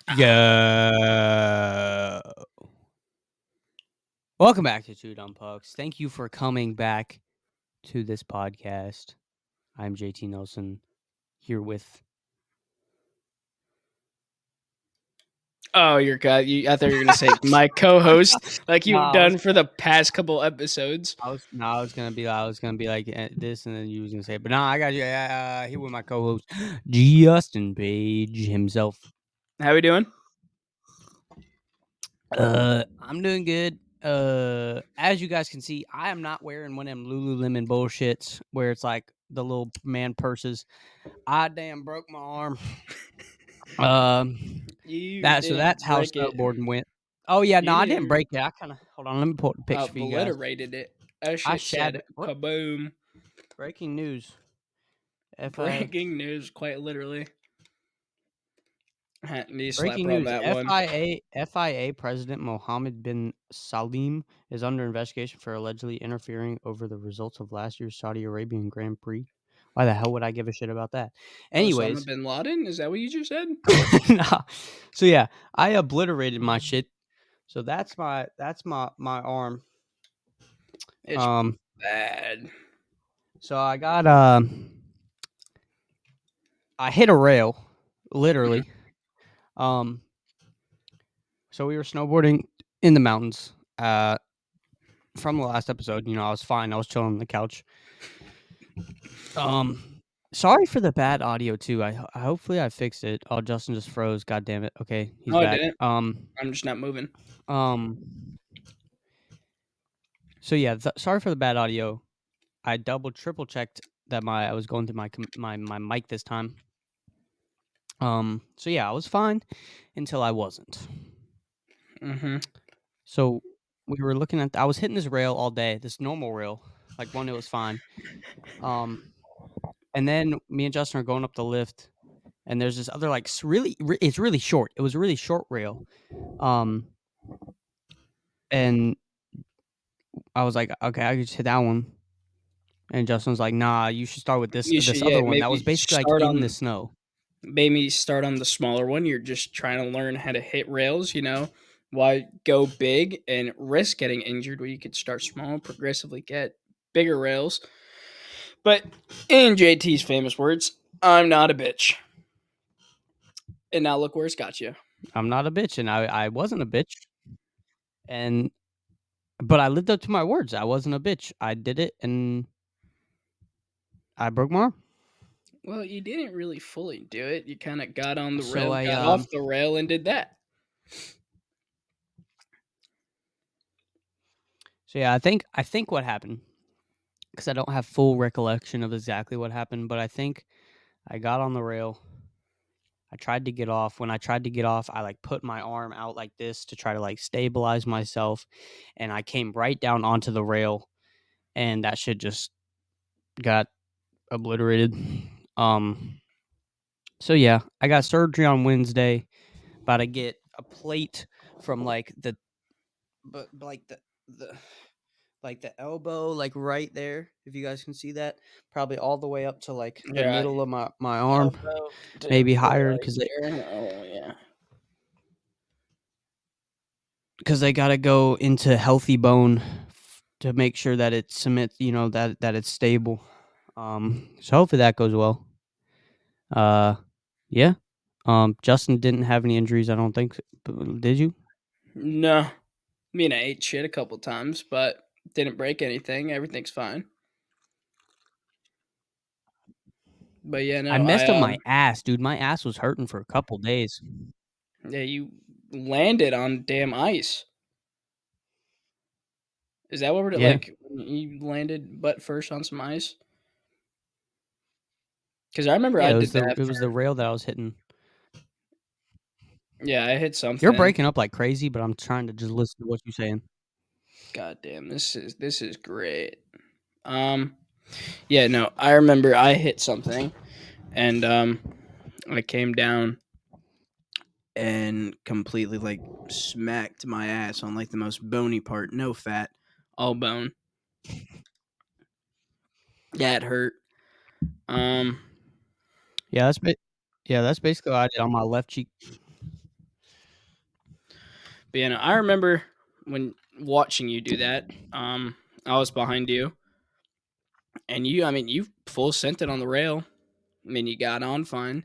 Go. Welcome back to Two Dumb Pucks. Thank you for coming back to this podcast. I'm JT Nelson here with. Oh, your God. I thought you were going to say my co host, like No, you've I was, done for the past couple episodes. I was gonna be like this, and then you was gonna say, but no, I got you. Here with my co-host, Justin Page himself. How we doing? I'm doing good. As you guys can see, I am not wearing one of them Lululemon bullshits where it's like the little man purses. I damn broke my arm. You That's didn't how break it. snowboarding went. Oh yeah, no, You I didn't didn't break it. I kind of hold on. Let me pull up the picture for you guys. obliterated it. That I shit shattered. said What kaboom. breaking news? FI Breaking news, quite literally. Knee slapper breaking on news. that one. FIA President Mohammed bin Salim is under investigation for allegedly interfering over the results of last year's Saudi Arabian Grand Prix. Why the hell would I give a shit about that? Osama Anyways, bin Laden? Is that what you just said? nah. So yeah, I obliterated my shit. So that's my arm. It's Um, bad. so I got I hit a rail, literally. Um, so we were snowboarding in the mountains. From the last episode, I was fine. I was chilling on the couch. Sorry for the bad audio too. I hopefully I fixed it. Oh, Justin just froze. God damn it. Okay, he's No, I back. didn't. I'm just not moving. Um. So yeah, sorry for the bad audio. I double triple checked that I was going through my mic this time. So yeah, I was fine until I wasn't. Mm-hmm. So we were looking at. I was hitting this rail all day, this normal rail, like one that was fine. And then me and Justin are going up the lift, and there's this other like it's really short. It was a really short rail. Um, and I was like, okay, I could just hit that one. And Justin was like, nah, you should start with You should, this yeah, other one that was basically like in the snow. maybe start on the smaller one. You're just trying to learn how to hit rails, Why go big and risk getting injured where you could start small, progressively get bigger rails. But in JT's famous words, I'm not a bitch. And now look where it's got you. I'm not a bitch, and I wasn't a bitch. And but I lived up to my words. I wasn't a bitch. I did it, and I broke my arm. Well, you didn't really fully do it. You kind of got on the So rail, I got off the rail, and did that. so yeah, I think what happened, because I don't have full recollection of exactly what happened, but I think I got on the rail. I tried to get off. When I tried to get off, I like put my arm out like this to try to like stabilize myself, and I came right down onto the rail, and that shit just got obliterated. Um, so yeah, I got surgery on Wednesday. About to get a plate from like but like the like the elbow, like right there. If you guys can see that, probably all the way up to like the Yeah, middle of my arm, elbow to maybe higher, right there. Oh yeah. because they got to go into healthy bone to make sure that it cements, that it's stable. So hopefully that goes well. Yeah. Justin didn't have any injuries, I don't think. Did you? No, I mean I ate shit a couple times, but didn't break anything. Everything's fine. But yeah, I no, messed up my ass, dude. My ass was hurting for a couple days. yeah, you landed on damn ice. Is that what we're Yeah. like? You landed butt first on some ice? Because I remember Yeah, I did that it was the for. rail that I was hitting. Yeah, I hit You're something. breaking up like crazy, but I'm trying to just listen to what you're saying. God damn, this is great. Um, yeah, no, I remember I hit something, and I came down and completely like smacked my ass on like the most bony part, no fat, all bone. That hurt. Um, Yeah, that's basically what I did on my left cheek. But yeah, no, I remember when watching you do that. I was behind you, and I mean, you full sent it on the rail. I mean, you got on fine.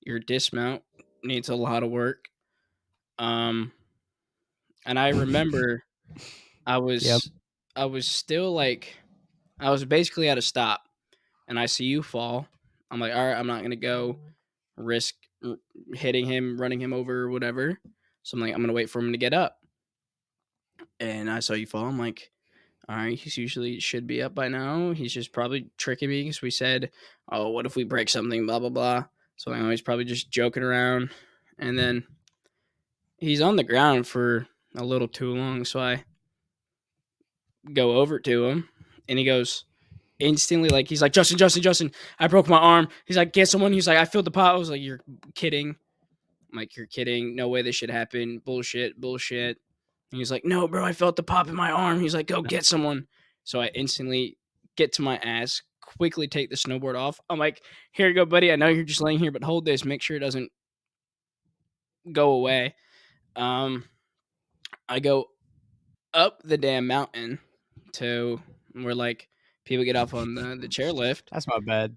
Your dismount needs a lot of work. Um, and I remember I Yep. was, I was still like, I was basically at a stop, and I see you fall. I'm like, all right, I'm not gonna go risk hitting him, running him over, or whatever. So I'm like, I'm gonna wait for him to get up. And I saw you fall. I'm like, all right, he's usually should be up by now. He's just probably tricking me because we said, oh, what if we break something? Blah blah blah. So I know he's probably just joking around. And then he's on the ground for a little too long. So I go over to him, and he goes instantly like he's like Justin, Justin, Justin. I broke my arm. He's like, get someone. He's like, I filled the pot. I was like, you're kidding. I'm like, you're kidding. No way this should happen. Bullshit, bullshit. And he's like, no, bro, I felt the pop in my arm. He's like, go get someone. So I instantly get to my ass, quickly take the snowboard off. I'm like, here you go, buddy. I know you're just laying here, but hold this. Make sure it doesn't go away. Um, I go up the damn mountain to where like people get off on the chairlift. That's my bad.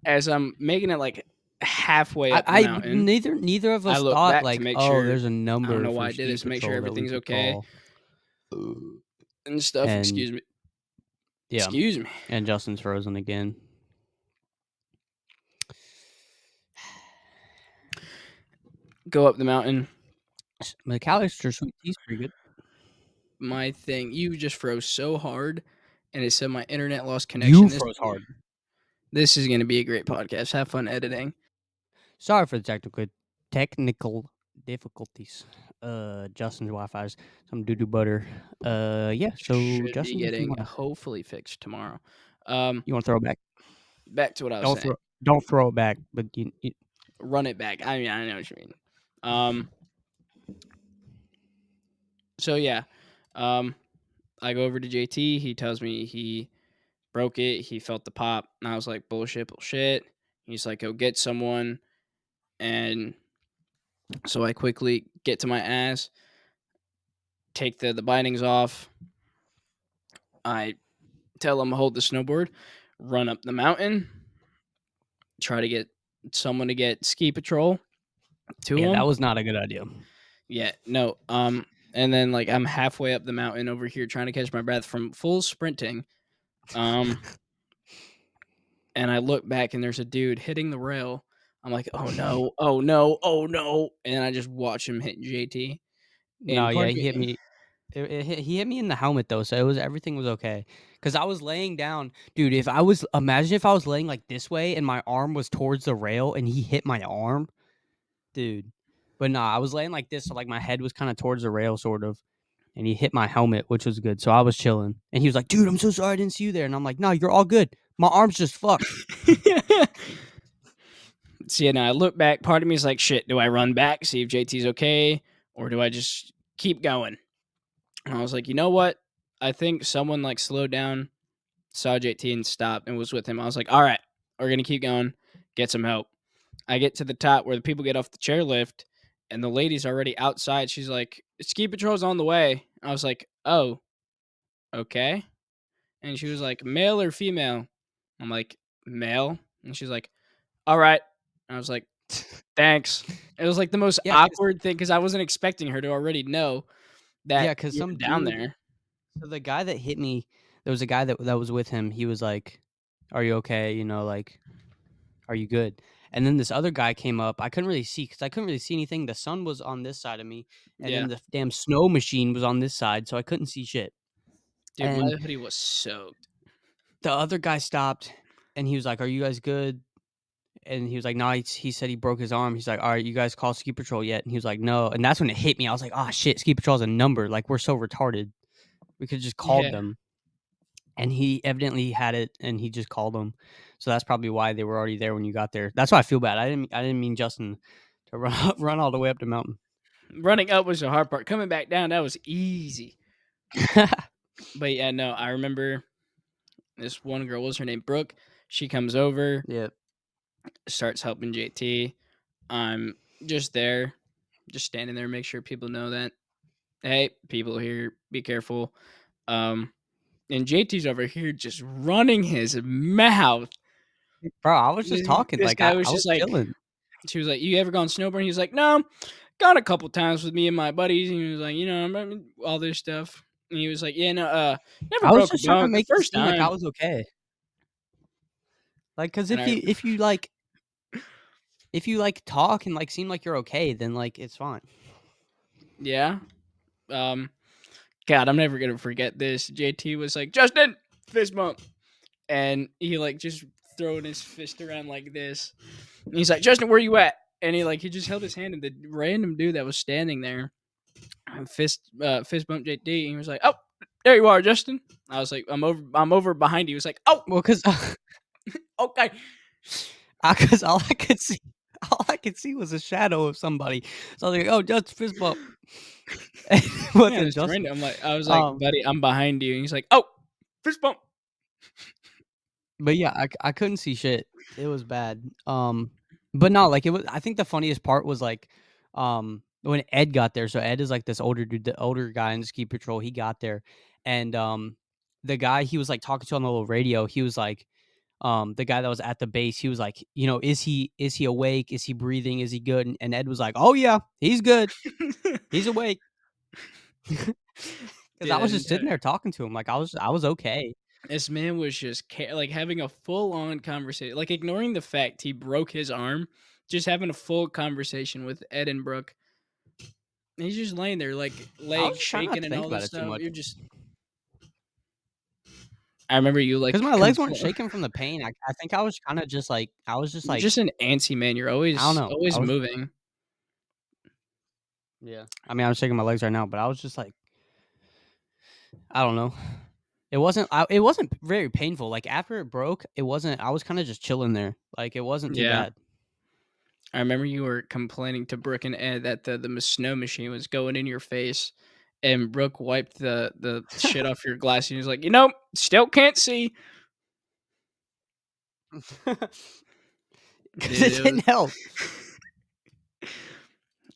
As I'm making it like halfway up the I mountain, neither of I us look thought back to like, make oh, sure. there's a I don't number know for why I did ski this. Make sure patrol that we everything's could okay call. and stuff. And Excuse me. yeah, Excuse me. and Justin's frozen again. Go up the mountain. McAllister sweet tea's pretty good. My thing, you just froze so hard, and it said my internet lost You connection. This froze hard. this is going to be a great podcast. Have fun editing. Sorry for the technical difficulties. Justin's Wi-Fi's some doo doo butter. Yeah. So Should be Justin, if getting hopefully fixed tomorrow. Um, you want to throw it back, back to what I was saying. don't throw it back. But Run it back. I mean, I know what you mean. So yeah, um, I go over to JT. He tells me he broke it. He felt the pop, and I was like, bullshit, bullshit. He's like, go get someone, and so I quickly get to my ass, take the bindings off. I tell him to hold the snowboard, run up the mountain, try to get someone to get ski patrol to yeah, that him. was not a good idea. Yeah, no. And then like I'm halfway up the mountain over here trying to catch my breath from full sprinting. Um, and I look back and there's a dude hitting the rail. I'm like, oh no, oh no, oh no, and I just watch him hit JT. No, And yeah, part of he hit me, me. He hit me in the helmet though, so everything was okay. Cause I was laying down, dude. Imagine if I was laying like this way and my arm was towards the rail and he hit my arm, dude. But nah, I was laying like this, so like my head was kind of towards the rail, sort of, and he hit my helmet, which was good. So I was chilling, and he was like, "Dude, I'm so sorry I didn't see you there," and I'm like, "No, you're all good. My arm's just fucked." see, and I look back. Part of me is like, shit. Do I run back see if JT's okay, or do I just keep going? And I was like, you know what? I think someone like slowed down, saw JT and stopped and was with him. I was like, all right, we're gonna keep going, get some help. I get to the top where the people get off the chairlift, and the lady's already outside. She's like, ski patrol's on the way. I was like, oh, okay. And she was like, male or female? I'm like, male. And she's like, all right. And I was like, thanks. It was like the most Yeah, cause awkward thing because I wasn't expecting her to already know that yeah, cause you some were down dude. there. So the guy that hit me, there was a guy that was with him. He was like, "Are you okay? You know, like, are you good?" And then this other guy came up. I couldn't really see because I couldn't really see anything. The sun was on this side of me, and Yeah. then the damn snow machine was on this side, so I couldn't see shit. Dude, my And hoodie was soaked. the other guy stopped, and he was like, "Are you guys good?" And he was like, "No." He said he broke his arm. He's like, "All right, you guys call ski patrol yet?" And he was like, "No." And that's when it hit me. I was like, "Oh shit, ski patrol's a number. Like we're so retarded. We could just called Yeah. them." And he evidently had it, and he just called them. So that's probably why they were already there when you got there. That's why I feel bad. I didn't mean Justin to run all the way up the mountain. Running up was the hard part. Coming back down, that was easy. But yeah, no, I remember this one girl, what was her name? Brooke. She comes over, Yeah. starts helping JT. I'm just there. just standing there, make sure people know that, hey, people here, be careful. Um, and JT's over here just running his mouth. Bro, I was just talking, This like, guy was I was just like, chilling. she was like, "You ever gone snowboarding?" He was like, "No, gone a couple times with me and my buddies." And he was like, all this stuff. And he was like, "Yeah, no, never I was broke a just trying to bone the make it first seem like I time." was okay. Like, cause And I, if you, like, talk and, like, seem like you're okay, then, like, it's fine. yeah, um, God, I'm never gonna forget this. JT was like, "Justin, fist bump," and he like just throwing his fist around like this. And he's like, "Justin, where you at?" And he just held his hand, and the random dude that was standing there fist bumped JT. And he was like, "Oh, there you are, Justin." I was like, I'm over behind you." He was like, "Oh, Well, cause okay." cause all I could see was a shadow of somebody. So I was like, "Oh, just fist bump." It Yeah, wasn't it's Justin. random. I was like, Um, "Buddy, I'm behind you." And he's like, "Oh, fist bump." but yeah, I couldn't see shit. It was bad. But no, like, it was I think the funniest part was, like, when Ed got there. So Ed is, like, this older dude, the older guy in ski patrol. He got there, and, the guy he was, like, talking to on the little radio, he was like, the guy that was at the base, he was like, is he awake? Is he breathing? Is he good? And Ed was like, "Oh, yeah, he's good. He's awake." 'Cause I was Dude, just sitting there talking to him, like, I was okay. this man was just like having a full on conversation, like ignoring the fact he broke his arm, just having a full conversation with Ed and Brooke. And he's just laying there, like I was legs just trying not shaking to and think all about this it too stuff. much. You're just, I remember you Cause like my legs weren't shaking from the pain. I think I was kinda just like I was just you're like, just an antsy man. You're I don't always, know. I always was moving. Yeah. I mean, I'm shaking my legs right now, but I was just like, I don't know. It wasn't very painful. Like, after it broke, it wasn't I was kinda just chilling there. Like, it wasn't too Yeah. bad. I remember you were complaining to Brooke and Ed that the snow machine was going in your face, and Brooke wiped the shit off your glass, and he was like, still can't see. 'Cause Dude, it it didn't was. help.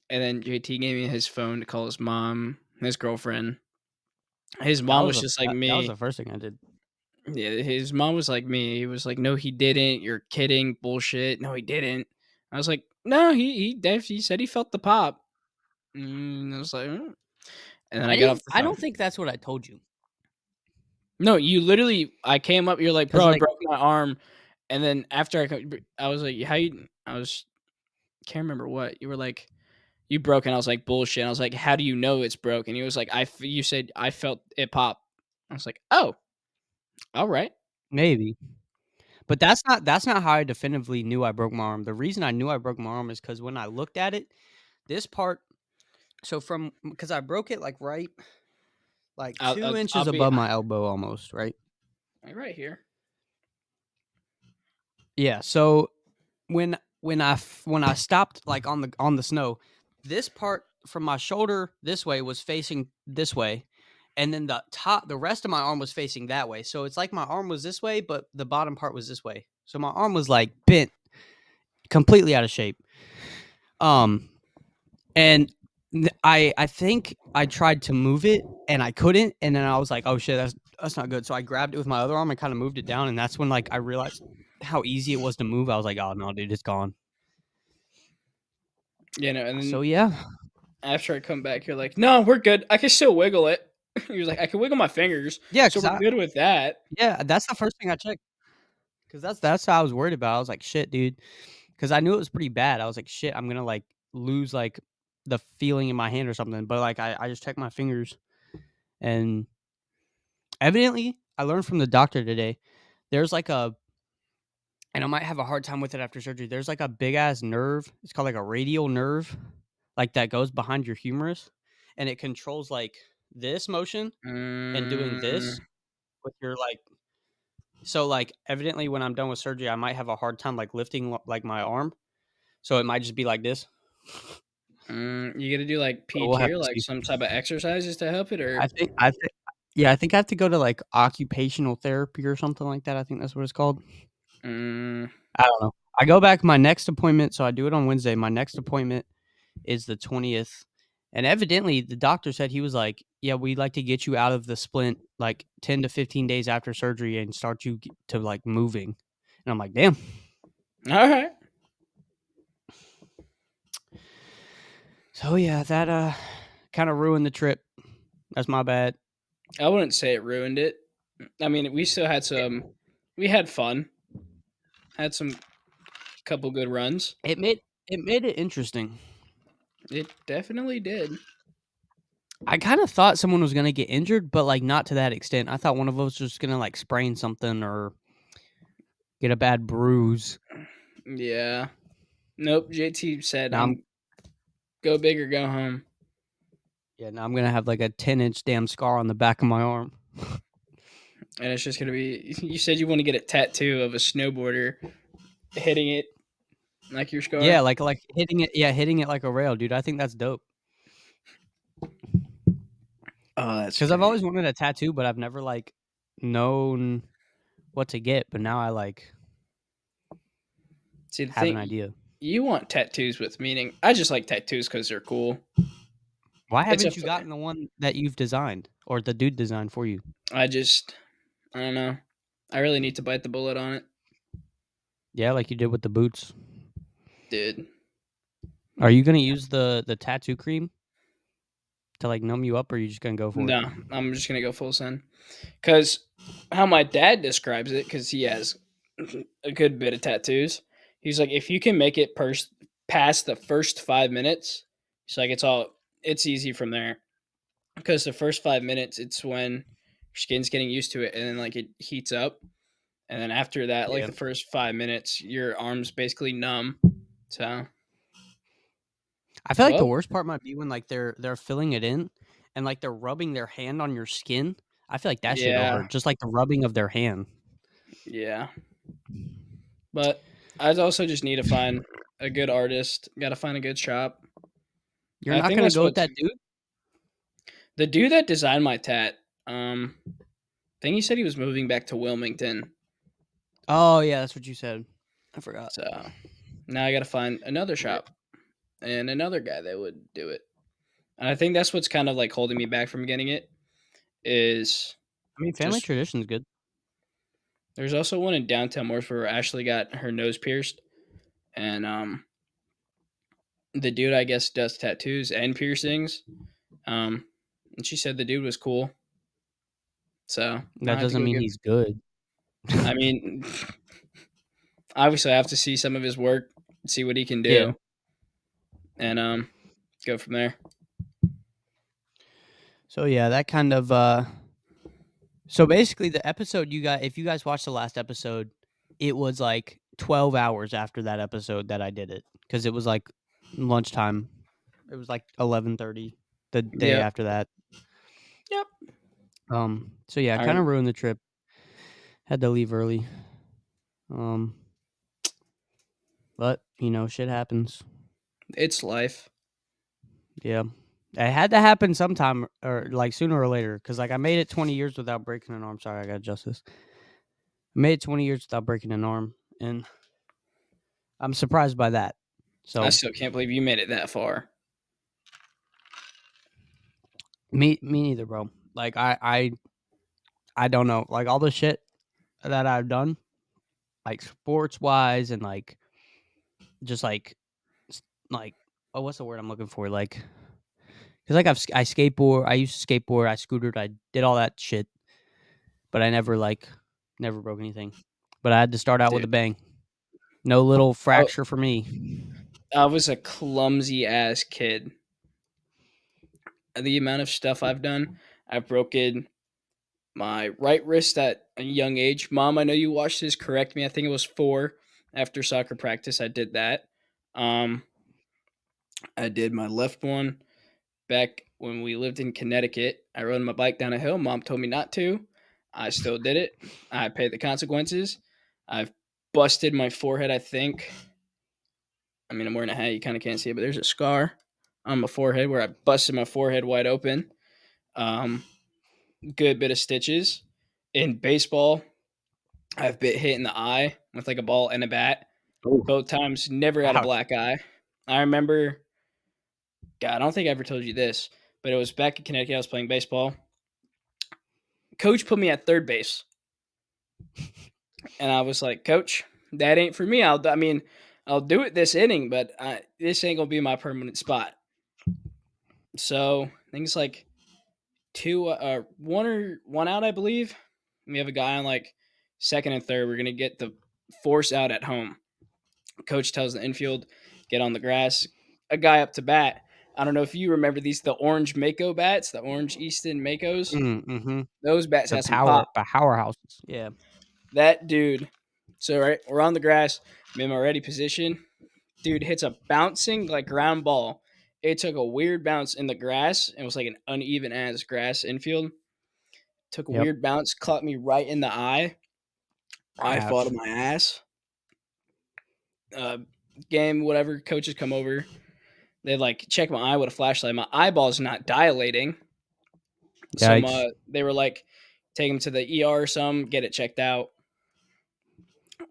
And then JT gave me his phone to call his mom, his girlfriend. His That mom was was just like that was the me. first thing I did. Yeah, his mom was like me. He was like, "No, he didn't. You're kidding. Bullshit. No, he didn't." I was like, "No, he said he felt the pop." And I was like, "Mm." And then I got off the I don't phone. think that's what I told you. No, you literally. I came up. You're like, Cause "Bro, I like, broke my arm." And then after I was like, "How you?" I was can't remember what you were like. You broke, and I was like, "Bullshit." And I was like, "How do you know it's broken?" He was like, You said I felt it pop." I was like, "Oh, all right." maybe. But that's not how I definitively knew I broke my arm. The reason I knew I broke my arm is because when I looked at it, this part so from because I broke it, like, right, like, I'll 2 I'll, I'll inches be above my elbow almost, right? right here. Yeah, so when I stopped, like, on the snow, this part from my shoulder this way was facing this way, and then the rest of my arm was facing that way. So it's like my arm was this way, but the bottom part was this way. So my arm was, like, bent, completely out of shape. Um, and I think I tried to move it and I couldn't, and then I was like, "Oh shit, that's not good." So I grabbed it with my other arm and kinda moved it down, and that's when, like, I realized how easy it was to move. I was like, "Oh no, dude, it's gone." And So then yeah. after I come back, you're like, "No, we're good. I can still wiggle it." He was like, "I can wiggle my fingers, Yeah, so cause we're good with that." that's the first thing I checked. Cause that's how I was worried about. I was like, "Shit, dude," cause I knew it was pretty bad. I was like, "Shit, I'm gonna, like, lose, like, the feeling in my hand or something," but, like, I just checked my fingers, and evidently, I learned from the doctor today, there's, like, a and I might have a hard time with it after surgery, there's, like, a big ass nerve, it's called, like, a radial nerve, like, that goes behind your humerus, and it controls, like, this motion and doing Mm, this with your, like so, like, evidently, when I'm done with surgery, I might have a hard time, like, lifting, like, my arm, so it might just be like this. you gotta do like But we'll PT have or to like see. some type of exercises to help it, or I think yeah, I think I have to go to, like, occupational therapy or something like that, I think that's what it's called. mm, I don't know. I go back my next appointment, so I do it on Wednesday, my next appointment is the 20th. And evidently, the doctor said he was like, "Yeah, we'd like to get you out of the splint like 10 to 15 days after surgery and start you to like moving." And I'm like, "Damn." All right. So yeah, that kind of ruined the trip. That's my bad. I wouldn't say it ruined it. I mean, we still had some. We had fun. Had some couple good runs. It made it interesting. It definitely did. I kind of thought someone was gonna get injured, but like not to that extent. I thought one of us was gonna like sprain something or get a bad bruise. Yeah. Nope. JT said, Now I'm "I'm go big or go home," yeah, now I'm gonna have like a 10-inch damn scar on the back of my arm. and it's just gonna be. You said you want to get a tattoo of a snowboarder hitting it like your Yeah, scar. like hitting it. Yeah, hitting it like a rail, dude. I think that's dope. Oh, that's Because I've great. always wanted a tattoo, but I've never like known what to get. But now I like See, the have an thing idea. you want tattoos with meaning. I just like tattoos because they're cool. Why It's a. haven't you gotten the one that you've designed or the dude designed for you? I just. I don't know. I really need to bite the bullet on it, Yeah, like you did with the boots. dude. Are you gonna use the tattoo cream to like numb you up, or are you just gonna go for it? No, I'm just gonna go full send. Because how my dad describes it, because he has a good bit of tattoos. He's like, if you can make it past the first 5 minutes, he's like, it's easy from there. Because the first 5 minutes, it's when your skin's getting used to it, and then like it heats up, and then after that, like Yeah. the first 5 minutes, your arm's basically numb. So, I feel like the well, worst part might be when like they're filling it in and like they're rubbing their hand on your skin. I feel like that shit'll yeah, hurt, just like the rubbing of their hand. yeah. But I also just need to find a good artist. Got to find a good shop. You're I not think gonna that's go with what that dude? the dude that designed my tat. I think he said he was moving back to Wilmington. Oh yeah, that's what you said. I forgot. So now I got to find another Rip. shop and another guy that would do it. And I think that's what's kind of like holding me back from getting it. Is I mean, family just tradition's good. there's also one in downtown Morrisburg where Ashley got her nose pierced, and the dude I guess does tattoos and piercings. Um, and she said the dude was cool. So I That have to doesn't go mean give. he's good. I mean, obviously I have to see some of his work, see what he can Yeah. do, and go from there. So yeah, that kind of so basically the episode you got if you guys watched the last episode, it was like 12 hours after that episode that I did it cuz it was like lunchtime. It was like 11:30 the day Yep. after that. Yep. So yeah, All kind right. of ruined the trip. Had to leave early. Um but, shit happens. It's life. Yeah. It had to happen sometime or like sooner or later cuz like I made it 20 years without breaking an arm. Sorry, I got to adjust this. I made it 20 years without breaking an arm and I'm surprised by that. I So, still can't believe you made it that far. me neither, bro. Like I don't know. Like all the shit that I've done, like sports wise and like just like oh, what's the word I'm looking for? Like cuz like I skateboard, I used to skateboard, I scootered, I did all that shit, but I never broke anything. But I had to start out with a Dude, bang. No little I, fracture for me. I was a clumsy ass kid. The amount of stuff I've done, I've broken my right wrist at a young age. Mom, I know you watched this. Correct me. I think it was 4 after soccer practice. I did that. Um, I did my left one back when we lived in Connecticut. I rode my bike down a hill. Mom told me not to. I still did it. I paid the consequences. I've busted my forehead, I think. I mean, I'm wearing a hat. You kind of can't see it, but there's a scar on my forehead where I busted my forehead wide open. Um, Good bit of stitches. In baseball, I've been hit in the eye with like a ball and a bat. Oh, Both times, never had a ouch. black eye. I remember God, I don't think I ever told you this, but it was back in Connecticut. I was playing baseball. Coach put me at third base, and I was like, "Coach, that ain't for me. I mean, I'll do it this inning, but this ain't gonna be my permanent spot." So I think it's like one out, I believe. We have a guy on like second and third. We're gonna get the force out at home. Coach tells the infield, get on the grass. A guy up to bat. I don't know if you remember these, the orange Mako bats, the orange Easton Makos. Mm-hmm. Those bats The have some pop. powerhouses. Yeah. That dude. So right, we're on the grass. I'm in my ready position. Dude hits a bouncing like ground ball. It took a weird bounce in the grass. It was like an uneven ass grass infield. Took a Yep. weird bounce, caught me right in the eye. I fought Ouch. on my ass. Uh, Game, whatever. Coaches come over. They like check my eye with a flashlight. My eyeball's not dilating. Yikes. They were like, take him to the ER or some, get it checked out.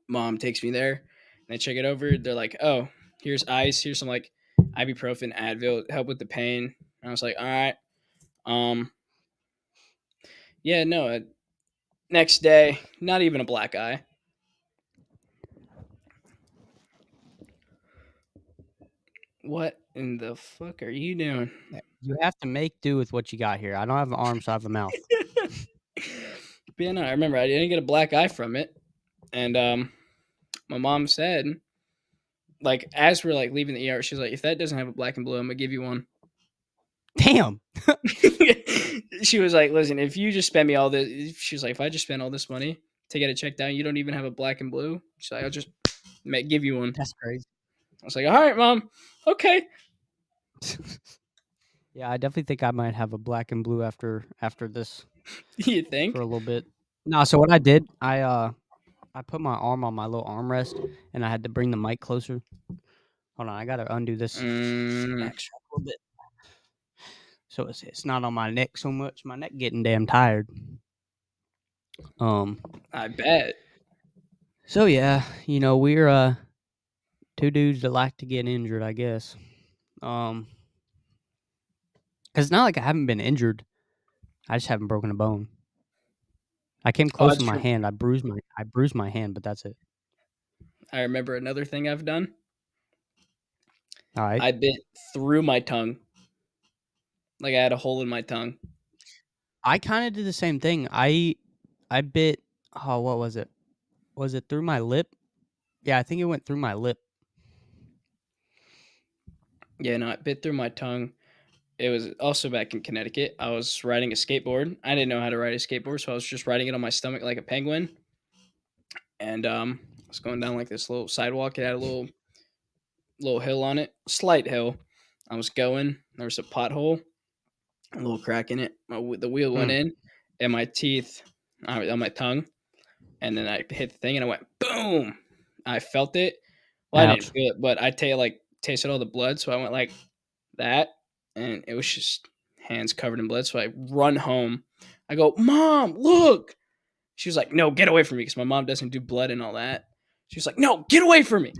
Mom takes me there. They check it over. They're like, oh, here's ice. Here's some like ibuprofen, Advil, help with the pain. And I was like, all right. Um, yeah, no. Next day, not even a black eye. What in the fuck are you doing? You have to make do with what you got here. I don't have an arm, so I have a mouth. But yeah, no, I remember I didn't get a black eye from it. And my mom said, like, as we're like leaving the ER, she's like, if that doesn't have a black and blue, I'm gonna give you one. Damn. She was like, listen, if you just spend me all this, she was like, if I just spend all this money to get it checked out, you don't even have a black and blue. She's like, I'll just give you one. That's crazy. I was like, all right, mom, okay. Yeah, I definitely think I might have a black and blue after this You for a think? little bit. No, so what I did, I put my arm on my little armrest and I had to bring the mic closer. Hold on, I gotta undo this Mm, back strap a little bit. So it's not on my neck so much. My neck getting damn tired. Um I bet. so yeah, we're two dudes that like to get injured, I guess. Um cuz it's not like I haven't been injured. I just haven't broken a bone. I came Oh, close with my true. hand. I bruised my hand, but that's it. I remember another thing I've done. All right. I bit through my tongue. Like I had a hole in my tongue. I kind of did the same thing. I bit what was it? Was it through my lip? Yeah, I think it went through my lip. Yeah, no, it bit through my tongue. It was also back in Connecticut. I was riding a skateboard. I didn't know how to ride a skateboard, so I was just riding it on my stomach like a penguin. And I was going down like this little sidewalk. It had a little hill on it, slight hill. I was going. There was a pothole, a little crack in it. The wheel went Mm, in, and my teeth on my tongue, and then I hit the thing, and I went boom. I felt it. Well, I didn't ouch. feel it, but tasted all the blood, so I went like that, and it was just hands covered in blood. So I run home. I go, Mom, look. She was like, No, get away from me, because my mom doesn't do blood and all that. She was like, No, get away from me.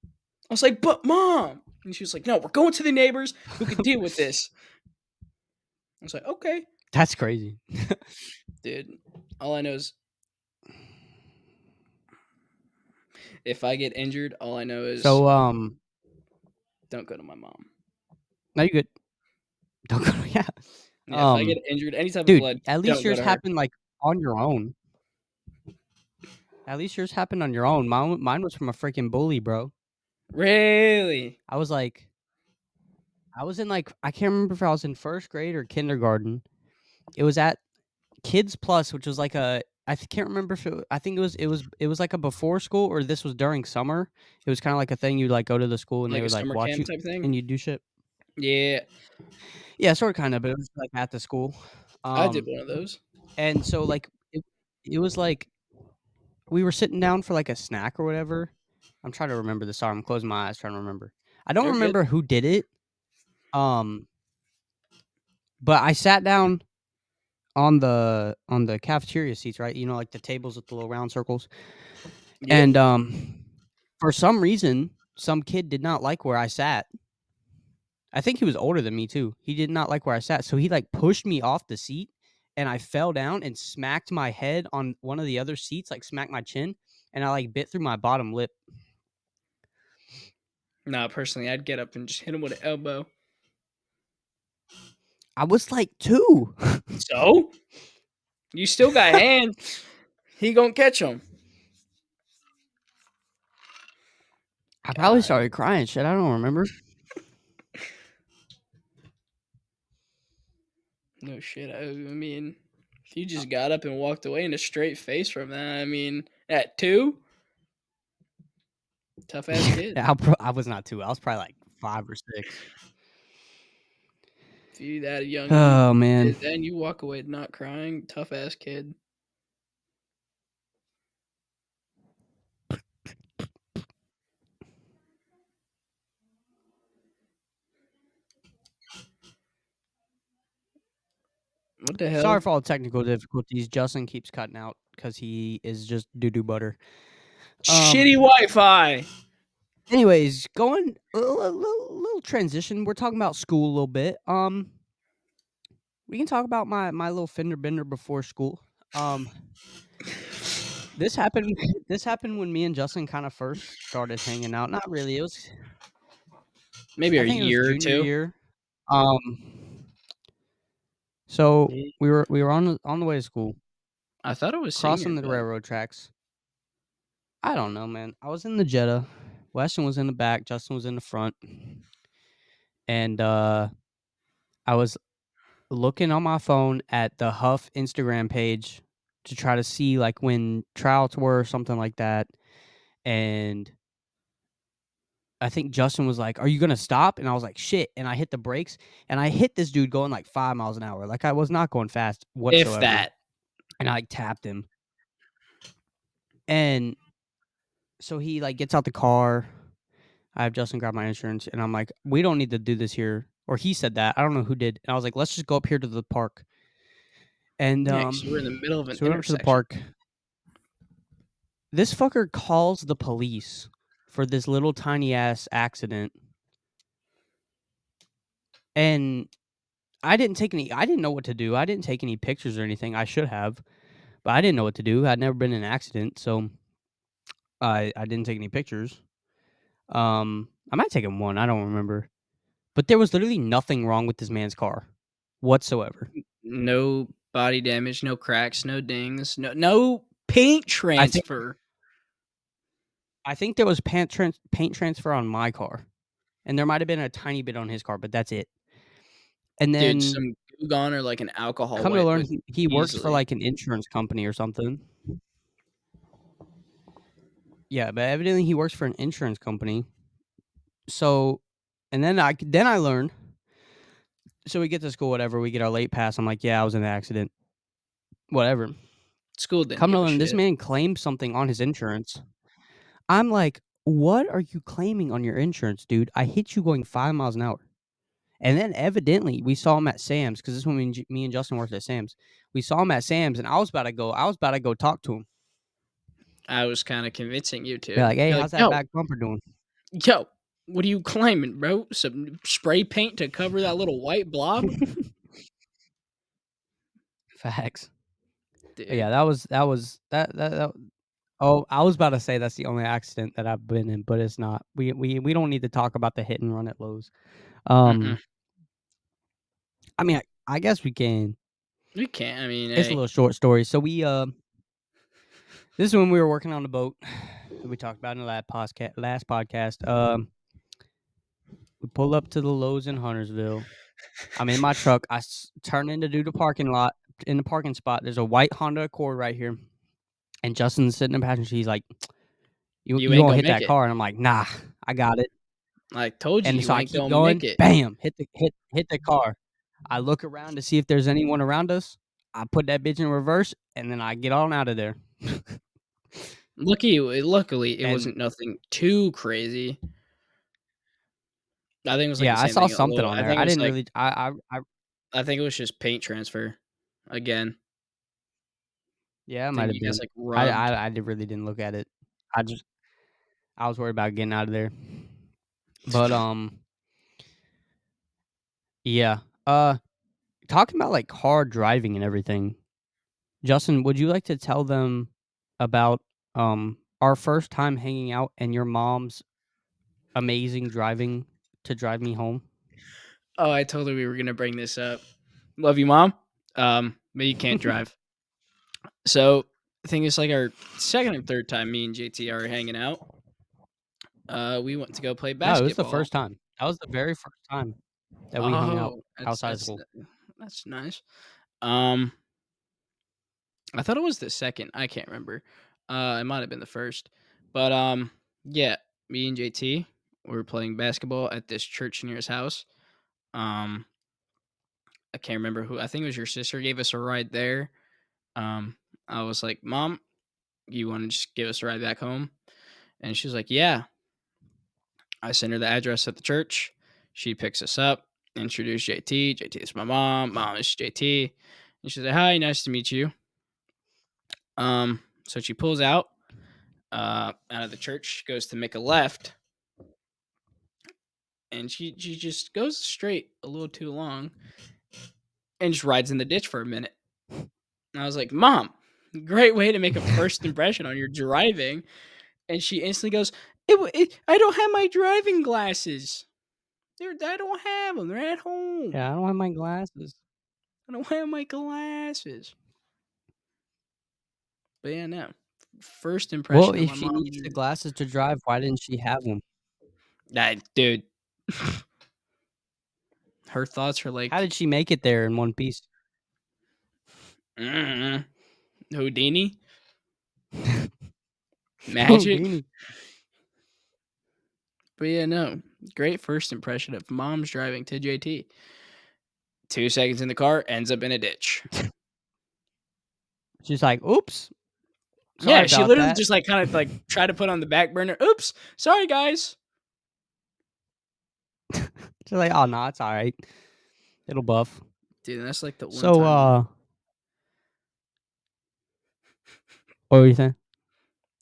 I was like, But Mom. And she was like, No, we're going to the neighbors who can deal with this. I was like, Okay, That's crazy. dude. All I know is if I get injured, all I know is So don't go to my mom. no, you good. Don't go. Yeah. Yeah, if I get injured, any type of Dude, blood, at least don't go yours to her. happened like on your own. At least yours happened on your own. Mine was from a freaking bully, bro. Really? I was like, I was in like, I can't remember if I was in first grade or kindergarten. It was at Kids Plus, which was like can't remember if I think it was like a before school or this was during summer. It was kind of like a thing you'd like go to the school and they Like a would like summer watch camp you type thing? and you do shit. Yeah, Yeah, sort of kind of, but it was like at the school. I did Um, one of those. and so like it was like we were sitting down for like a snack or whatever. I'm trying to remember the. Sorry, I'm closing my eyes trying to remember. I don't You're good. remember who did it. Um, but I sat down on the cafeteria seats, right? Like the tables with the little round circles. Yep. And for some reason, some kid did not like where I sat. I think he was older than me too. He did not like where I sat, so he like pushed me off the seat, and I fell down and smacked my head on one of the other seats, like smacked my chin, and I like bit through my bottom lip. Nah, personally, I'd get up and just hit him with an elbow. I was like 2. So you still got hands. He gonna catch him. I probably God, started crying. Shit, I don't remember. no shit. I mean, if you just got up and walked away in a straight face from that, I mean, at 2, tough ass kid. I was not 2. I was probably like 5 or 6. If you that young and you Oh man. did that and you walk away not crying, tough ass kid. What the Sorry hell? for all the technical difficulties. Justin keeps cutting out because he is just doo doo butter. Shitty Wi-Fi. Anyways, going a little transition. We're talking about school a little bit. We can talk about my little fender bender before school. Um, this happened. This happened when me and Justin kind of first started hanging out. Not really. It was. Maybe I a think it was year or junior two. year. Um, so we were on the way to school, I thought it was senior, crossing the but railroad tracks. I don't know, man. I was in the Jetta. Weston was in the back. Justin was in the front, and I was looking on my phone at the Huff Instagram page to try to see like when tryouts were or something like that. And I think Justin was like, "Are you gonna stop?" And I was like, "Shit!" And I hit the brakes, and I hit this dude going like 5 miles an hour. Like I was not going fast if whatsoever, that. and I like tapped him. And so he like gets out the car. I have Justin grab my insurance, and I'm like, "We don't need to do this here." Or he said that. I don't know who did. And I was like, "Let's just go up here to the park." And Yeah, 'cause you were in the middle of an so we went up to the intersection. park. This fucker calls the police for this little tiny ass accident, and I didn't know what to do. I didn't take any pictures or anything. I should have, but I didn't know what to do. I'd never been in an accident, so I didn't take any pictures. I might have taken one, I don't remember. But there was literally nothing wrong with this man's car whatsoever. No body damage, no cracks, no dings, no paint I think transfer. I think there was paint transfer on my car, and there might have been a tiny bit on his car, but that's it. And Dude, then some Goo Gone or like an alcohol come to wipe learn would he works for, easily. like, an insurance company or something. Yeah, but evidently he works for an insurance company. So and then I learned so we get to school, whatever, we get our late pass, I'm like, "Yeah, I was in an accident." Whatever. School didn't Come to give a learn this shit. man claimed something on his insurance. I'm like, "What are you claiming on your insurance, dude? I hit you going 5 miles an hour." And then evidently we saw him at Sam's because this is when me and Justin worked at Sam's. We saw him at Sam's, and I was about to go talk to him. I was kinda convincing you Be to. like, "Hey, You're like, how's that "Yo, back bumper doing?" yo, what are you claiming, bro? Some spray paint to cover that little white blob?" Facts. But yeah, Dude, that oh, I was about to say that's the only accident that I've been in, but it's not. We don't need to talk about the hit and run at Lowe's. mm-mm. Um, I mean, I guess we can. We can't, I mean, It's a hey, little short story. So this is when we were working on the boat that we talked about in the last podcast. We pull up to the Lowe's in Huntersville. I'm in my truck. Turn in to do the parking lot in the parking spot. There's a white Honda Accord right here, and Justin's sitting in the passenger seat. He's like, you you ain't won't gonna hit make that it. car?" And I'm like, "Nah, I got it." I told you, And you so I ain't keep gonna make going, it. bam, hit the car. I look around to see if there's anyone around us. I put that bitch in reverse, and then I get on out of there. Luckily, it And wasn't nothing too crazy. I think it was like the yeah, I same saw thing at something Low. on I there. think it I was didn't like really. I think it was just paint transfer again. Yeah, it I might think have you guys been. like rubbed. Really didn't look at it. I just I was worried about getting out of there. But Yeah. Talking about, like, car driving and everything, Justin, would you like to tell them about, our first time hanging out and your mom's amazing driving to drive me home? Oh, I told her we were gonna bring this up. Love you, mom. But you can't drive. So I think it's like our second or third time me and JT are hanging out. We went to go play No, it was the basketball. first time. That was the very first time that we hung out Oh, outside of school. that's nice. Um, I thought it was the second. I can't remember. It might have been the first. But yeah, me and JT were playing basketball at this church near his house. Um, I can't remember who. I think it was your sister gave us a ride there. Um, I was like, "Mom, you want to just give us a ride back home?" And she was like, "Yeah." I send her the address at the church. She picks us up, introduce JT. JT is my mom. Mom is JT. And she's like, "Hi, nice to meet you." So she pulls out of the church, goes to make a left, and she just goes straight a little too long and just rides in the ditch for a minute. And I was like, "Mom, great way to make a first impression on your driving." And she instantly goes, I don't have my driving glasses. I don't have them. They're at home. Yeah, I don't have my glasses. I don't have my glasses." But yeah, no. First Well, impression of if my she mom. needs the glasses to drive, why didn't she have them? That dude. Her thoughts are How like did she make it there in one piece? mm, Houdini, magic. Houdini. But yeah, no. Great first impression of mom's driving to JT. 2 seconds in the car, ends up in a ditch. She's like, "Oops, sorry Yeah, she about literally that." just like kind of like tried to put on the back burner. Oops, sorry guys. She's like, "Oh, no, it's alright. It'll buff." Dude, that's like the one So, time. what were you saying?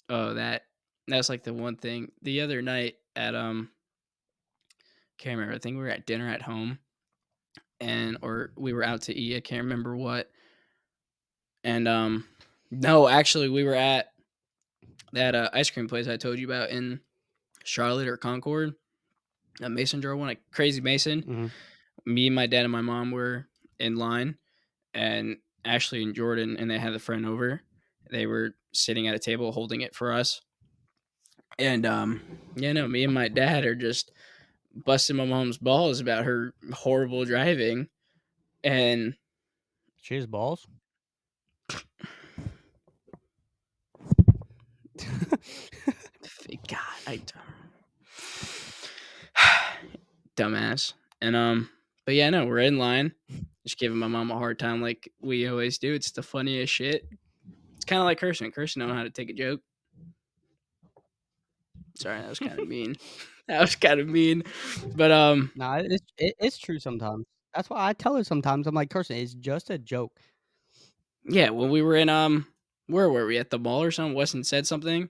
Oh, that's like the one thing. The other night at can't remember. I think we were at dinner at home and or we were out to eat. I can't remember what. And no, actually we were at that ice cream place I told you about in Charlotte or Concord. A mason jar one, like Crazy Mason. Mhm. Me, my dad, and my mom were in line, and Ashley and Jordan, and they had a friend over. They were sitting at a table holding it for us. And yeah, no, me and my dad are just busting my mom's balls about her horrible driving. And She has balls? God, dumbass. And but yeah, no, we're in line, just giving my mom a hard time like we always do. It's the funniest shit. It's kind of like cursing. Cursing know how to take a joke. Sorry, that was kind of mean. That was kind of mean. But No, it's true sometimes. That's why I tell her sometimes, I'm like, "Kirsten, it's just a joke." yeah, when we were in where were we at the mall or something? Weston said something,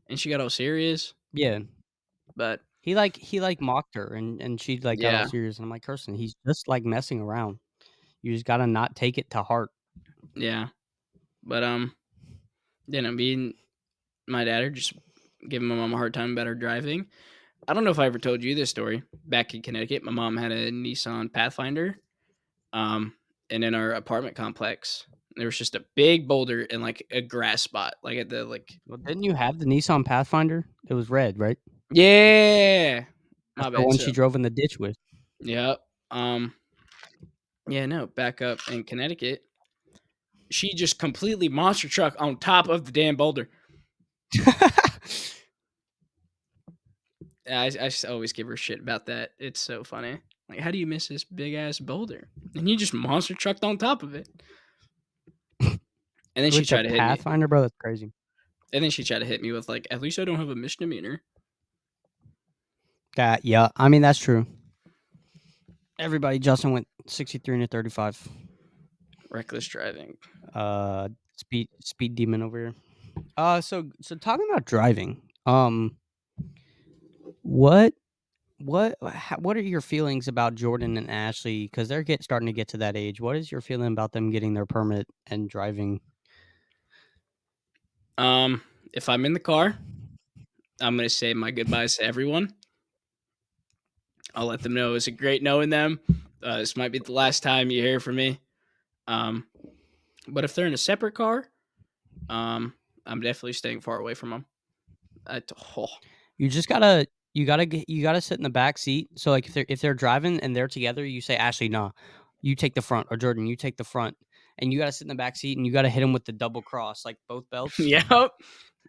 and she got all serious. Yeah. But He mocked her and she, like, got all yeah, serious, and I'm like, "Kirsten, he's just, like, messing around. You just gotta not take it to heart." yeah. But you know, me and my dad are just giving my mom a hard time about her driving. I don't know if I ever told you this story. Back in Connecticut, my mom had a Nissan Pathfinder. Um, and in our apartment complex, there was just a big boulder in like a grass spot, like at the like. Well, didn't you have the Nissan Pathfinder? It was red, right? Yeah, That's my the bad. one she So drove in the ditch with. yeah, yeah, no, back up in Connecticut, she just completely monster truck on top of the damn boulder. I just always give her shit about that. It's so funny. Like, how do you miss this big ass boulder? And you just monster trucked on top of it. And then she With the tried to hit me. Pathfinder, bro, that's crazy. And then she tried to hit me with like, at least I don't have a misdemeanor. That yeah, I mean, that's true. Everybody, Justin went 63 and a 35. Reckless driving. Uh, speed demon over here. So talking about driving, what what are your feelings about Jordan and Ashley? Because they're starting to get to that age. What is your feeling about them getting their permit and driving? Um, if I'm in the car, I'm gonna say my goodbyes to everyone. I'll let them know it was a great knowing them. This might be the last time you hear from me. Um, but if they're in a separate car, um, I'm definitely staying far away from them. Oh, You just you gotta sit in the back seat. So like if they're driving and they're together, you say, Ashley, nah, you take the front, or Jordan, you take the front, and you gotta sit in the back seat and you gotta hit them with the double cross, like both belts. yep,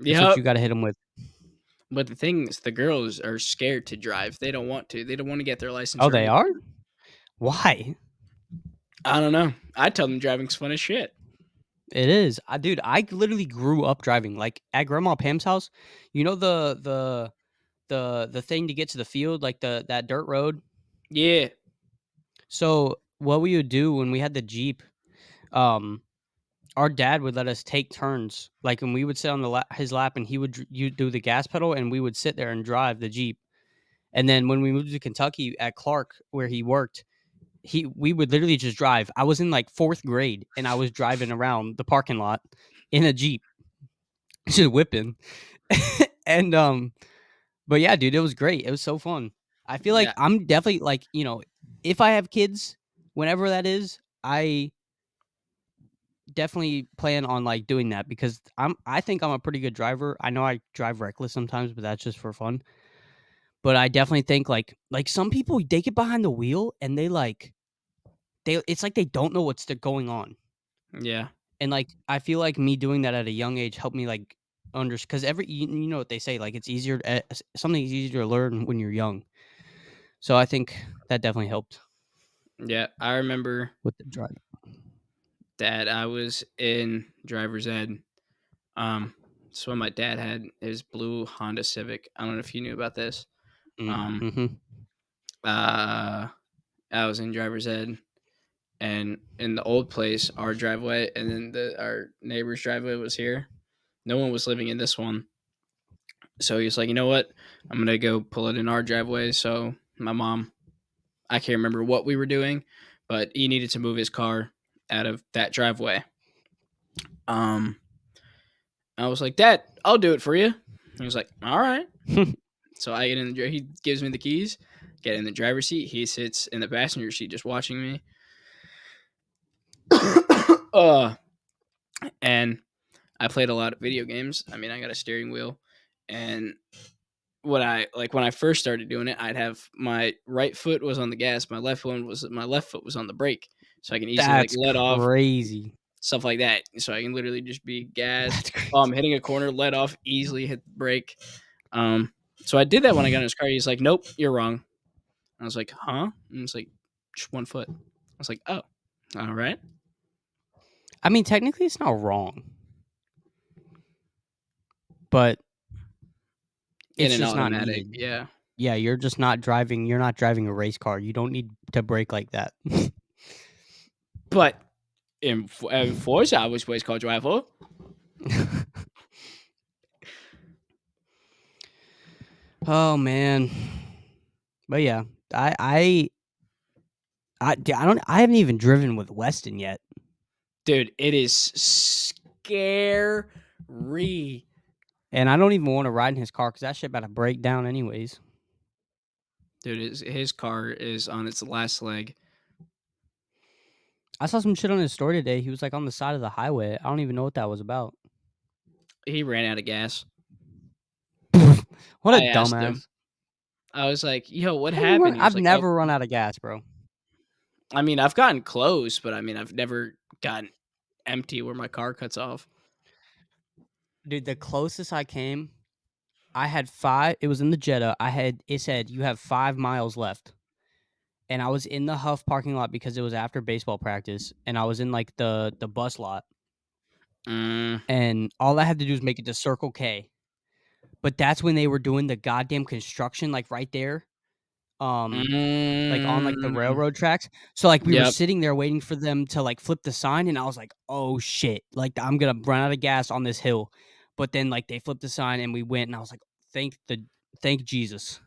That's what yep. you gotta hit them with. But the thing is, the girls are scared to drive. They don't want to. They don't want to get their license Oh, or they are? anything. Why? I don't know. I tell them driving's fun as shit. It is. Dude, I literally grew up driving. Like at Grandma Pam's house, you know the thing to get to the field, like that dirt road. Yeah, So what we would do when we had the Jeep, um, our dad would let us take turns. Like, and we would sit on his lap, and he would you do the gas pedal, and we would sit there and drive the Jeep. And then when we moved to Kentucky at Clark, where he worked, we would literally just drive. I was in like fourth grade, and I was driving around the parking lot in a Jeep, just whipping. and But yeah, dude, it was great. It was so fun. I feel like yeah, I'm definitely like, if I have kids, whenever that is, I definitely plan on like doing that because I think I'm a pretty good driver. I know I drive reckless sometimes, but that's just for fun. But I definitely think like some people they get behind the wheel and they it's like they don't know what's going on. yeah, And like I feel like me doing that at a young age helped me like because you know what they say, like it's easier something's easier to learn when you're young. So I think that definitely helped yeah. I remember with the drive. that I was in driver's ed. Um, so when my dad had his blue Honda Civic. I don't know if you knew about this. Um, Mhm. uh, I was in driver's ed, and in the old place, our driveway, and then our neighbor's driveway was here. No one was living in this one, so he was like, you know what? I'm gonna go pull it in our driveway. So my mom, I can't remember what we were doing, but he needed to move his car out of that driveway. Um, I was like, Dad, I'll do it for you. He was like, all right. So I get in the he gives me the keys, get in the driver's seat. He sits in the passenger seat just watching me. uh, and I played a lot of video games. I mean, I got a steering wheel, and when I first started doing it, I'd have my right foot was on the gas, my left foot was on the brake, so I can easily like That's let off crazy. stuff like that. So I can literally just be gas. That's Oh, I'm crazy. hitting a corner, let off, easily hit the brake. Um, so I did that when I got in his car. He's like, "Nope, you're wrong." I was like, "Huh?" And it's like, "Just one foot." I was like, "Oh, all right." I mean, technically, it's not wrong, but In it's an just not automatic, needed. yeah. Yeah, you're just not driving. You're not driving a race car. You don't need to brake like that. But in Forza, I was always called driver. Oh man, but yeah, I I I don't. I haven't even driven with Weston yet, Dude, it is scary. and I don't even want to ride in his car because that shit about to break down anyways. Dude, his car is on its last leg. I saw some shit on his story today. He was like on the side of the highway. I don't even know what that was about. He ran out of gas. What a I asked him. dumbass. I was like, "Yo, what How you run? happened?" He was I've like, "Oh, never run out of gas, bro. I mean, I've gotten close, but I mean, I've never gotten empty where my car cuts off." Dude, the closest I came, I had 5. It was in the Jetta. It said you have 5 miles left. And I was in the Huff parking lot because it was after baseball practice. And I was in like the bus lot. Mm, And all I had to do was make it to Circle K. But that's when they were doing the goddamn construction, like right there. Um, like on like the mm, railroad tracks. So like we were yep. sitting there waiting for them to like flip the sign, and I was like, "Oh shit. Like I'm going to run out of gas on this hill." But then like they flipped the sign and we went and I was like, "Thank Jesus."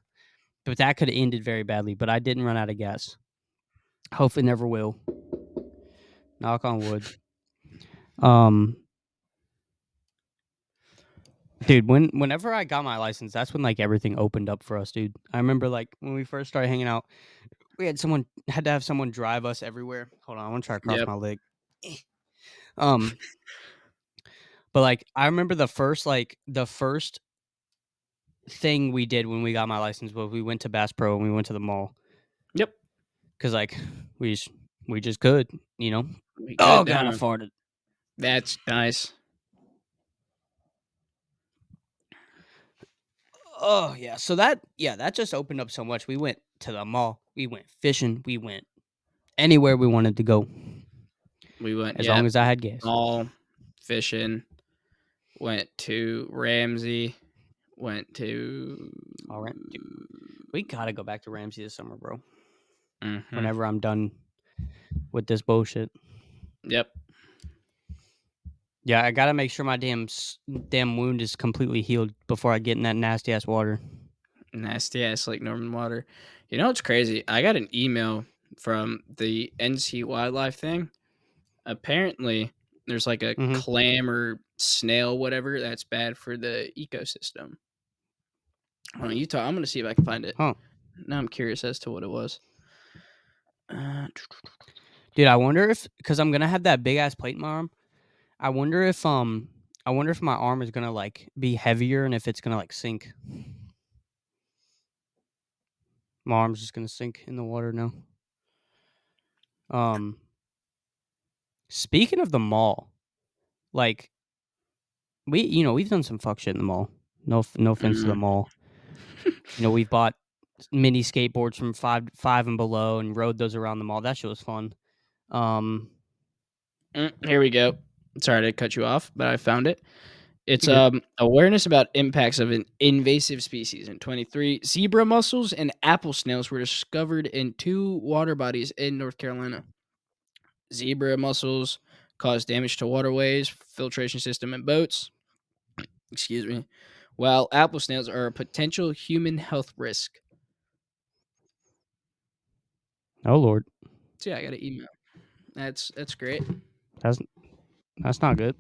but that could have ended very badly. But I didn't run out of gas. Hopefully, never will. Knock on wood. Um, dude, whenever I got my license, that's when like everything opened up for us, dude. I remember like when we first started hanging out, we had to have someone drive us everywhere. Hold on, I want to try to cross Yep. my leg. Um, but like I remember the first thing we did when we got my license was we went to Bass Pro and we went to the mall Yep. because like we just, we just could, you know. We Oh cut god, I down. farted. That's nice. Oh yeah, so that just opened up so much. We went to the mall, we went fishing, we went anywhere we wanted to go We went, as long yep, as I had gas. all fishing. Went to Ramsey. Went to. All right, dude, we gotta go back to Ramsey this summer, bro. Hmm. Whenever I'm done with this bullshit. Yep. Yeah, I gotta make sure my damn wound is completely healed before I get in that nasty ass water. Nasty ass like Norman water. You know what's crazy? I got an email from the NC wildlife thing. Apparently, there's like a Mm-hmm. clam or snail, whatever, that's bad for the ecosystem. Hold on, you talk. I'm gonna see if I can find it. Huh, Now I'm curious as to what it was. Uh, dude. I wonder if because I'm gonna have that big ass plate in my arm. I wonder if my arm is gonna like be heavier and if it's gonna like sink. My arm's just gonna sink in the water now. Um, speaking of the mall, like we've done some fuck shit in the mall. No offense to the mm, mall. We've bought mini skateboards from five and below and rode those around the mall. That shit was fun. Um, Here we go. Sorry to cut you off, but I found it. It's you good? awareness about impacts of an invasive species. In 23, zebra mussels and apple snails were discovered in two water bodies in North Carolina. Zebra mussels cause damage to waterways, filtration system, and boats. Excuse me. While apple snails are a potential human health risk. Oh lord, So yeah, I got an email. That's great. that's that's not good.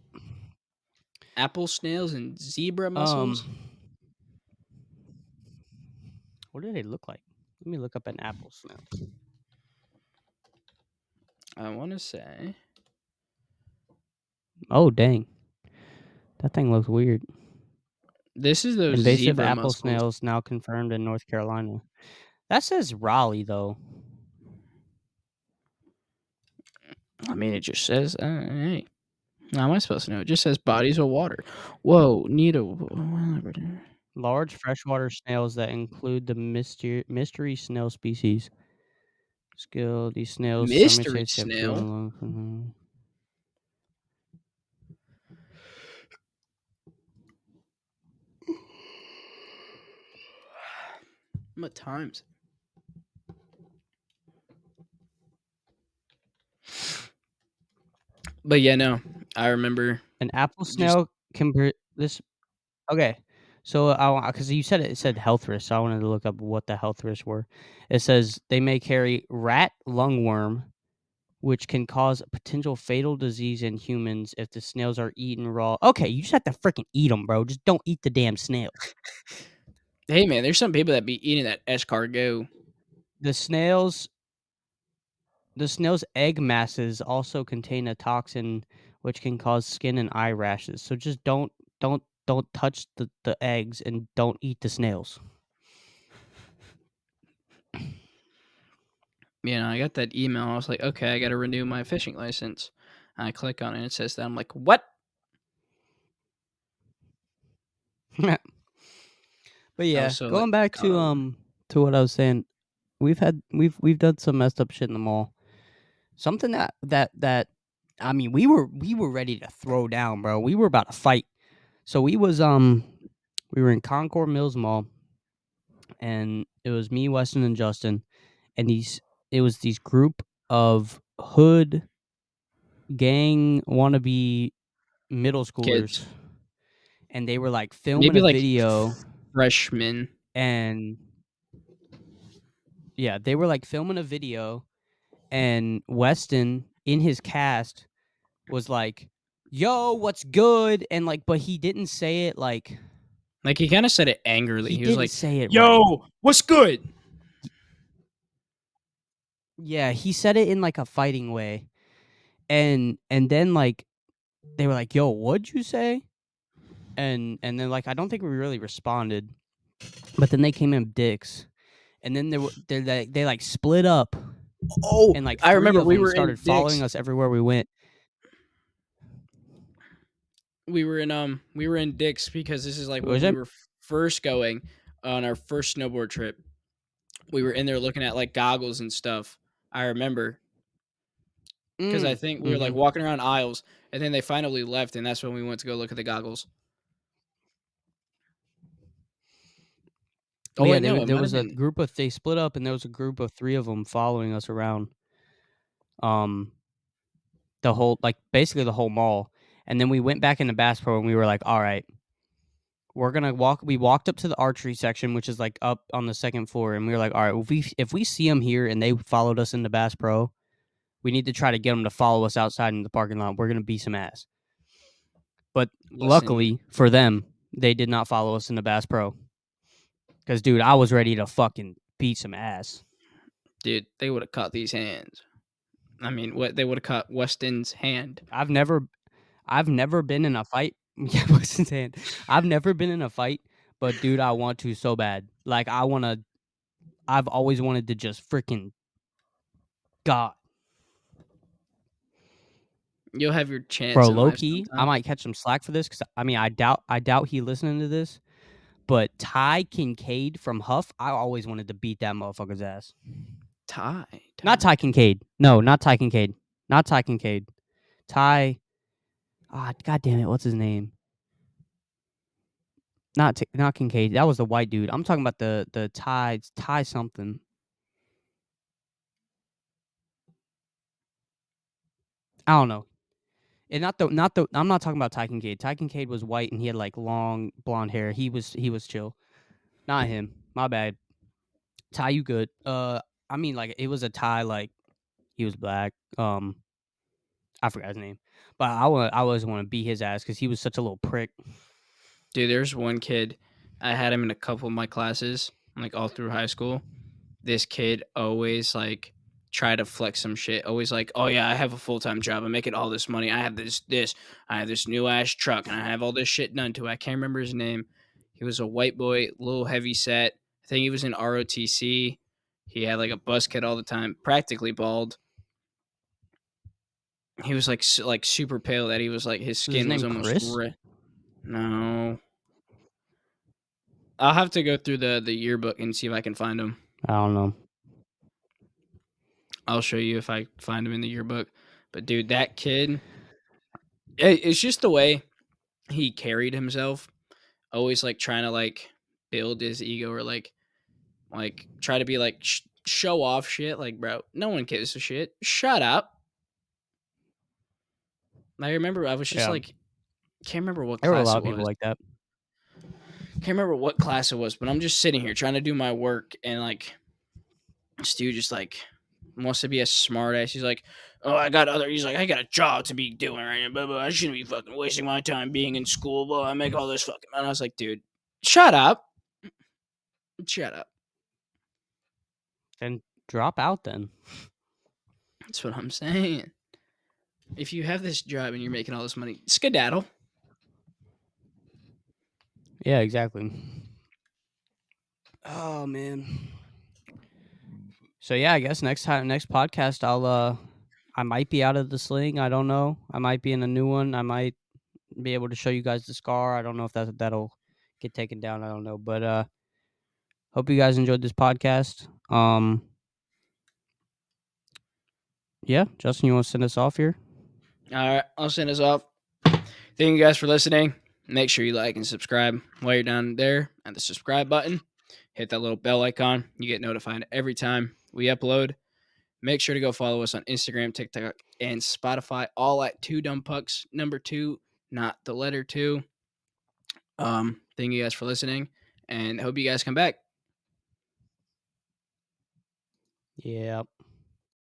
Apple snails and zebra Um, mussels. what do they look like? Let me look up an apple snail. I want to say Oh dang, that thing looks weird. this is those Invasive zebra apple mussels. snails now confirmed in North Carolina. That says Raleigh though. I mean, it just says, hey, how am I supposed to know? It just says bodies of water. Whoa, need a Large freshwater snails that include the mystery snail species. Skill these snails. Some mystery say have given snail. along. What times? But yeah, no, I remember An apple just snail can this. Okay, so because you said it said health risks, so I wanted to look up what the health risks were. It says they may carry rat lungworm, which can cause a potential fatal disease in humans if the snails are eaten raw. Okay, you just have to freaking eat them, bro. Just don't eat the damn snails. hey man, there's some people that be eating that escargot. The snails The snail's egg masses also contain a toxin which can cause skin and eye rashes. So just don't touch the eggs and don't eat the snails. You know, I got that email. I was like, okay, I got to renew my fishing license. And I click on it, and it says that. I'm like, what? But I yeah, was so like, going back to what I was saying, we've done some messed up shit in the mall. Something that I mean, we were ready to throw down, bro. We were about to fight. So we were in Concord Mills Mall, and it was me, Weston, and Justin, and it was these group of hood gang wannabe middle schoolers, kids, and they were like filming maybe a like video, freshmen. and Yeah, they were like filming a video, and Weston in his cast was like, "Yo, what's good?" And like, but he didn't say it like Like he kind of said it angrily. he He was didn't like, say it right. "Yo, what's good?" Yeah, he said it in like a fighting way, and then like they were like, "Yo, what'd you say?" And then like I don't think we really responded, but then they came in dicks, and then they like split up, Oh, and like I three remember of we them were in started following Dick's. us everywhere we went. We were in Dick's because this is like What was when we it? were first going on our first snowboard trip. We were in there looking at like goggles and stuff. I remember because I think we were like Mhm. walking around aisles, and then they finally left, and that's when we went to go look at the goggles. Oh But yeah, wait, no, it there might have was a been. group of they split up, and there was a group of three of them following us around. Um, the whole like basically the whole mall, and then we went back into Bass Pro, and we were like, all right, we're gonna walk. We walked up to the archery section, which is like up on the second floor, and we were like, all right, if we see them here and they followed us into Bass Pro, we need to try to get them to follow us outside in the parking lot. We're gonna beat some ass. But Listen, luckily for them, they did not follow us into Bass Pro. Because dude, I was ready to fucking beat some ass. dude, they would have cut these hands. I mean, what they would have cut Weston's hand. I've never I've never been in a fight. Yeah, what's his hand? I've never been in a fight, but dude, I want to so bad. Like I wanna. I've always wanted to just freaking God, You'll have your bro. chance in Low life key, I sometime. might catch some slack for this because I mean, I doubt he listening to this. But Ty Kincaid from Huff, I always wanted to beat that motherfucker's ass. Not Ty Ty. Kincaid. No, not Ty Kincaid. Not Ty Kincaid. Ty. Ah, God damn it. What's his name? Not Kincaid. That was the white dude. I'm talking about the Ty something. I don't know. And not the. I'm not talking about Ty Kincaid. Ty Kincaid was white and he had like long blonde hair. He was chill. Not him. My bad. Ty, you good? I mean like it was a Ty like he was black. I forgot his name, but I always want to beat his ass because he was such a little prick. Dude, there's one kid. I had him in a couple of my classes, like all through high school. This kid always like try to flex some shit. Always like, oh yeah, I have a full time job. I'm making all this money. I have I have this new ass truck, and I have all this shit done to it. I can't remember his name. He was a white boy, little heavy set. I think he was in ROTC. He had like a buzz cut all the time, practically bald. He was like like super pale. That he was like his Was his skin was name almost Chris? red. No, I'll have to go through the yearbook and see if I can find him. I don't know. I'll show you if I find him in the yearbook. But dude, that kid, it's just the way he carried himself. Always like trying to like build his ego or like try to be like show off shit. Like, bro, no one gives a shit. Shut up. I remember I was just Yeah, like, can't remember what there were a class lot it of people was. like that. Can't remember what class it was, but I'm just sitting here trying to do my work, and like this dude just like wants to be a smart ass. He's like, oh, I got other. He's like, I got a job to be doing right now. Blah, blah. I shouldn't be fucking wasting my time being in school. Blah. I make all this fucking money. I was like, dude, shut up, shut up. Then drop out then. That's what I'm saying. If you have this job and you're making all this money, skedaddle. Yeah, exactly. Oh man. So yeah, I guess next podcast I might be out of the sling. I don't know. I might be in a new one. I might be able to show you guys the scar. I don't know if that'll get taken down. I don't know. But hope you guys enjoyed this podcast. Yeah, Justin, you want to send us off here? All right, I'll send us off. Thank you guys for listening. Make sure you like and subscribe while you're down there at the subscribe button. Hit that little bell icon. You get notified every time we upload. Make sure to go follow us on Instagram, TikTok, and Spotify, all at Two Dumb Pucks, number two, not the letter two. Thank you guys for listening, and hope you guys come back. Yeah.